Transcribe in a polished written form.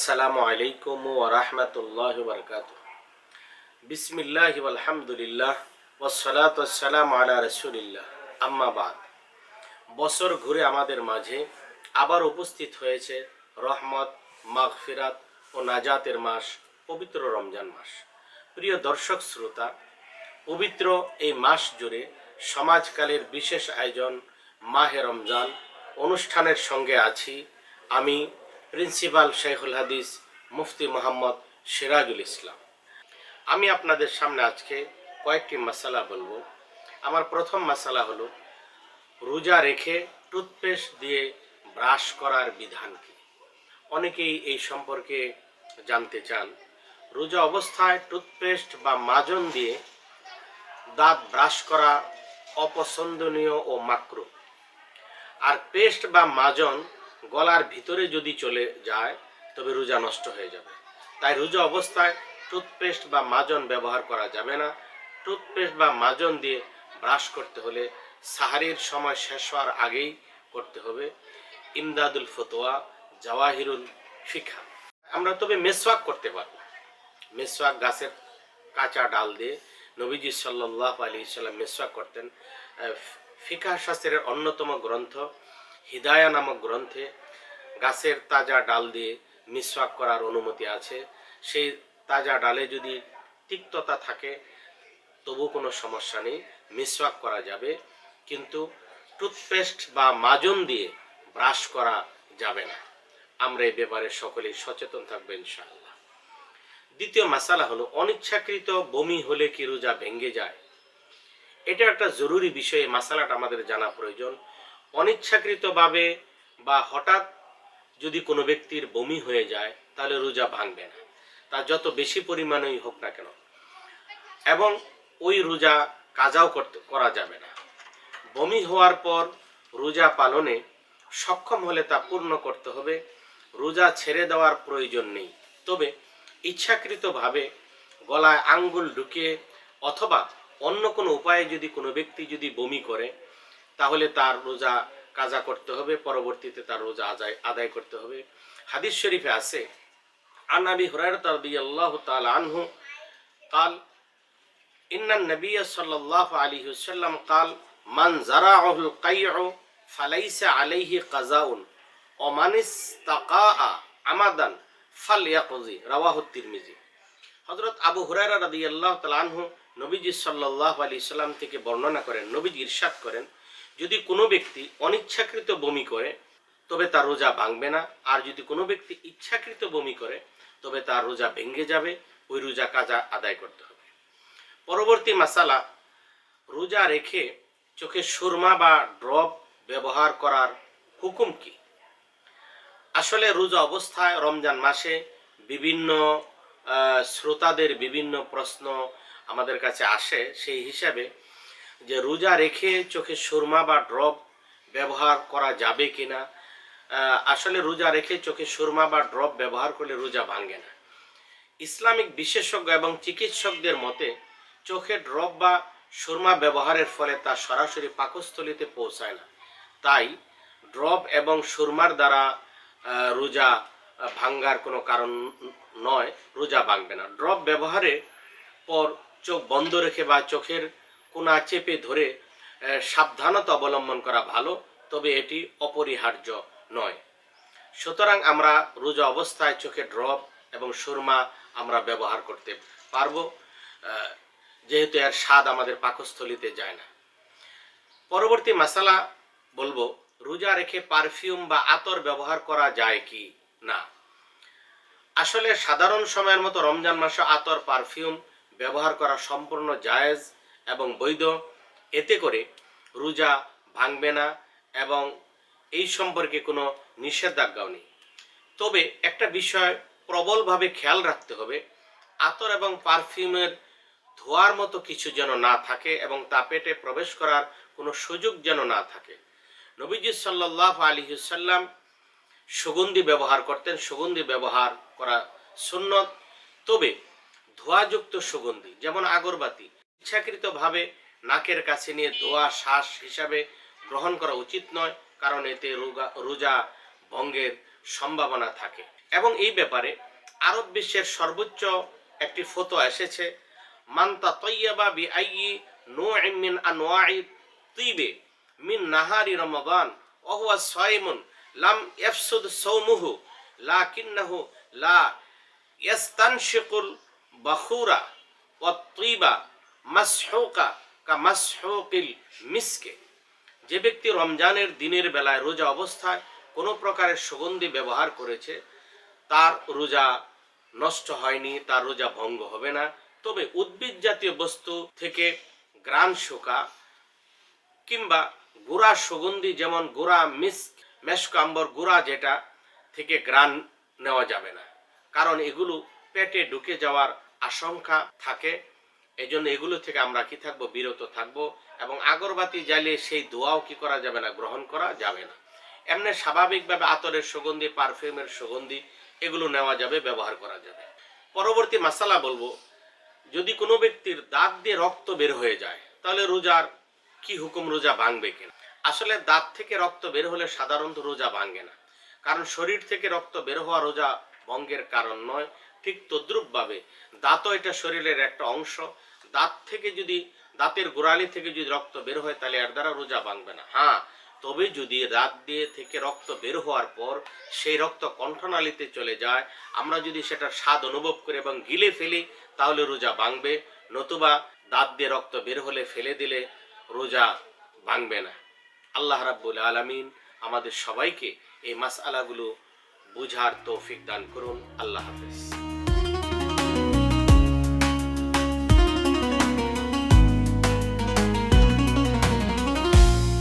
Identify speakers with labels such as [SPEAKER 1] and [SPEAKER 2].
[SPEAKER 1] আসসালামু আলাইকুম ওয়া রাহমাতুল্লাহি ওয়া বারাকাতুহু। বিসমিল্লাহি ওয়াল হামদুলিল্লাহ ওয়াসসালাতু ওয়াসসালামু আলা রাসূলিল্লাহ। আম্মা বাদ। বছর ঘুরে আমাদের মাঝে আবার উপস্থিত হয়েছে রহমত, মাগফিরাত ও নাজাতের মাস, পবিত্র রমজান মাস। প্রিয় দর্শক শ্রোতা, পবিত্র এই মাস জুড়ে সমাজকালের বিশেষ আয়োজন মাহে রমজান অনুষ্ঠানের সঙ্গে আছি আমি, প্রিন্সিপাল শেখুল হাদিস মুফতি মোহাম্মদ সিরাজুল ইসলাম। আমি আপনাদের সামনে আজকে কয়েকটি মাসালা বলবো। আমার প্রথম মাসালা হলো রোজা রেখে টুথপেস্ট দিয়ে ব্রাশ করার বিধান কি। অনেকেই এই সম্পর্কে জানতে চান। রোজা অবস্থায় টুথপেস্ট বা মাজন দিয়ে দাঁত ব্রাশ করা অপছন্দনীয় ও মাকরুহ। আর পেস্ট বা মাজন গলার ভিতরে যদি চলে যায় তবে রোজা নষ্ট হয়ে যাবে। তাই রোজা অবস্থায় টুথপেস্ট বা মাজন ব্যবহার করা যাবে না। টুথপেস্ট বা মাজন দিয়ে ব্রাশ করতে হলে সাহারির সময় শেষ হওয়ার আগেই করতে হবে। ইমদাদুল ফতোয়া, জাওয়াহিরুল ফিকহা। আমরা তবে মেসওয়াক করতে পারবো। মেসওয়াক গাছের কাঁচা ডাল দিয়ে নবীজি সাল্লাল্লাহু আলাইহি সাল্লাম মেসওয়াক করতেন। ফিকহ শাস্ত্রের অন্যতম গ্রন্থ হিদায়া নামক গ্রন্থে গাছের তাজা ডাল দিয়ে মিসওয়াক করার অনুমতি আছে। সেই তাজা ডালে যদি তিক্ততা থাকে তবু কোনো সমস্যা নেই, মিসওয়াক করা যাবে। কিন্তু টুথপেস্ট বা মাজন দিয়ে ব্রাশ করা যাবে না। আমরা এই ব্যাপারে সকলেই সচেতন থাকবো ইনশাআল্লাহ। দ্বিতীয় মাসালা হলো অনিচ্ছাকৃত বমি হলে কি রোজা ভেঙে যায়। এটা একটা জরুরি বিষয়। এই মাসালাটা আমাদের জানা প্রয়োজন। অনিচ্ছাকৃতভাবে বা হঠাৎ যদি কোনো ব্যক্তির বমি হয়ে যায় তাহলে রোজা ভাঙবে না, তা যত বেশি পরিমাণেই হোক না কেন, এবং ওই রোজা কাজাও করা যাবে না। বমি হওয়ার পর রোজা পালনে সক্ষম হলে তা পূর্ণ করতে হবে। রোজা ছেড়ে দেওয়ার প্রয়োজন নেই। তবে ইচ্ছাকৃতভাবে গলায় আঙ্গুল ঢুকিয়ে অথবা অন্য কোনো উপায়ে যদি কোনো ব্যক্তি যদি বমি করে তাহলে তার রোজা কাজা করতে হবে, পরবর্তীতে তার রোজা আদায় করতে হবে। হাদিস শরীফে আছে, আন আবি হুরায়রা রাদিয়াল্লাহু তাআলা আনহু قال إن النبي صلى الله عليه وسلم قال من زرعه القيع فليس عليه قضاء ومن استقاء عمدا فليقضي رواه الترمذي। হযরত আবু হুরায়রা রাদিয়াল্লাহু তাআলা আনহু নবীজি সাল্লাল্লাহু আলাইহি সাল্লাম থেকে বর্ণনা করেন, নবীজি ইরশাদ করেন, যদি কোনো ব্যক্তি অনিচ্ছাকৃত বমি করে তবে তার রোজা ভাঙবে না। আর যদি কোনো ব্যক্তি ইচ্ছাকৃত বমি করে তবে তার রোজা ভেঙে যাবে। ওই রোজা কাজা আদায় করতে হবে। পরবর্তী মাসালা, রোজা রেখে চোখে সুরমা বা ড্রপ ব্যবহার করার হুকুম কি। আসলে রোজা অবস্থায় রমজান মাসে বিভিন্ন শ্রোতাদের বিভিন্ন প্রশ্ন আমাদের কাছে আসে। সেই হিসাবে যে রোজা রেখে চোখে সুরমা বা ড্রপ ব্যবহার করা যাবে কিনা। আসলে রোজা রেখে চোখে সুরমা বা ড্রপ ব্যবহার করলে রোজা ভাঙে না। ইসলামিক বিশেষজ্ঞ এবং চিকিৎসকদের মতে চোখে ড্রপ বা সুরমা ব্যবহারের ফলে তা সরাসরি পাকস্থলীতে পৌঁছায় না। তাই ড্রপ এবং সুরমার দ্বারা রোজা ভাঙ্গার কোনো কারণ নয়, রোজা ভাঙবে না। ড্রপ ব্যবহারের পর চোখ বন্ধ রেখে বা চোখের কোনা চেপে ধরে সাবধানতা অবলম্বন করা ভালো, তবে এটি অপরিহার্য নয়। সুতরাং আমরা রোজা অবস্থায় চোখে ড্রপ এবং সুরমা আমরা ব্যবহার করতে পারবো, যেহেতু এর স্বাদ আমাদের পাকস্থলীতে যায় না। পরবর্তী মাসালা বলবো, রোজা রেখে পারফিউম বা আতর ব্যবহার করা যায় কি না। আসলে সাধারণ সময়ের মতো রমজান মাসে আতর, পারফিউম ব্যবহার করা সম্পূর্ণ জায়েজ এবং বৈধ। এতে করে রোজা ভাঙবে না এবং এই সম্পর্কে কোনো নিষেধাজ্ঞাও নেই। তবে একটা বিষয় প্রবলভাবে খেয়াল রাখতে হবে, আতর এবং পারফিউমের ধোয়ার মতো কিছু যেন না থাকে এবং তা পেটে প্রবেশ করার কোনো সুযোগ যেন না থাকে। নবীজি সাল্লাল্লাহু আলাইহি ওয়াসাল্লাম সুগন্ধি ব্যবহার করতেন। সুগন্ধি ব্যবহার করা সুন্নত, তবে ধোঁয়াযুক্ত সুগন্ধি যেমন আগরবাতি ইচ্ছাকৃতভাবে নাকের কাছে নিয়ে ধোঁয়া শ্বাস হিসাবে গ্রহণ করা উচিত নয়, কারণ এতে রোজা ভঙ্গের সম্ভাবনা থাকে। এবং এই ব্যাপারে আরব বিশ্বের সর্বোচ্চ একটি ফতোয়া এসেছে, মান তাতায়্যাবা বিআইয়ি নূ'ইন মিন আনওয়া'i তিবে মিন নাহারি রমাদান ওয়া হুয়া সায়িমুন লাম ইয়াফসুদ সাওমুহু লাকিন্নাহু লা ইয়াস্তানশিকুল বাখুরা ওয়া তিবা মাসহুকা কা মাসহুকিল মিসকে। যে ব্যক্তি রমজানের দিনের বেলায় রোজা অবস্থায় কোনো প্রকারের সুগন্ধি ব্যবহার করেছে তার রোজা নষ্ট হয়নি, তার রোজা ভঙ্গ হবে না। তবে উদ্ভিদ জাতীয় বস্তু থেকে গ্রান শুকা কিংবা গুড়া সুগন্ধি, যেমন গুড়া মেশক আম্বর গুড়া, যেটা থেকে গ্রান নেওয়া যাবে না, কারণ এগুলো পেটে ঢুকে যাওয়ার আশঙ্কা থাকে। এই জন্য এগুলো থেকে আমরা কি থাকবো, বিরত থাকবো। এবং আগরবাতি জ্বালিয়ে সেই ধোঁয়াও কি করা যাবে না, গ্রহণ করা যাবে না। এমনি স্বাভাবিকভাবে আতরের সুগন্ধি, পারফিউমের সুগন্ধি এগুলো নেওয়া যাবে, ব্যবহার করা যাবে। পরবর্তী মাসালা বলবো, যদি কোনো ব্যক্তির দাঁত দিয়ে রক্ত বের হয়ে যায় তাহলে রোজার কি হুকুম, রোজা ভাঙবে কিনা? আসলে দাঁত থেকে রক্ত বের হলে সাধারণত রোজা ভাঙে না, কারণ শরীর থেকে রক্ত বের হওয়া রোজা ভঙ্গের কারণ নয়। ঠিক তদ্রূপভাবে দাঁতও এটা শরীরের একটা অংশ। দাঁত থেকে যদি, দাঁতের গোড়ালি থেকে যদি রক্ত বের হয় তাহলে এর দ্বারা রোজা ভাঙবে না। হ্যাঁ, তবে যদি দাঁত দিয়ে থেকে রক্ত বের হওয়ার পর সেই রক্ত কণ্ঠনালীতে চলে যায়, আমরা যদি সেটার স্বাদ অনুভব করি এবং গিলে ফেলি তাহলে রোজা ভাঙবে, নতুবা দাঁত দিয়ে রক্ত বের হলে ফেলে দিলে রোজা ভাঙবে না। আল্লাহ রাব্বুল আলামিন আমাদের সবাইকে এই মাসআলাগুলো বুঝার তৌফিক দান করুন। আল্লাহ হাফেজ।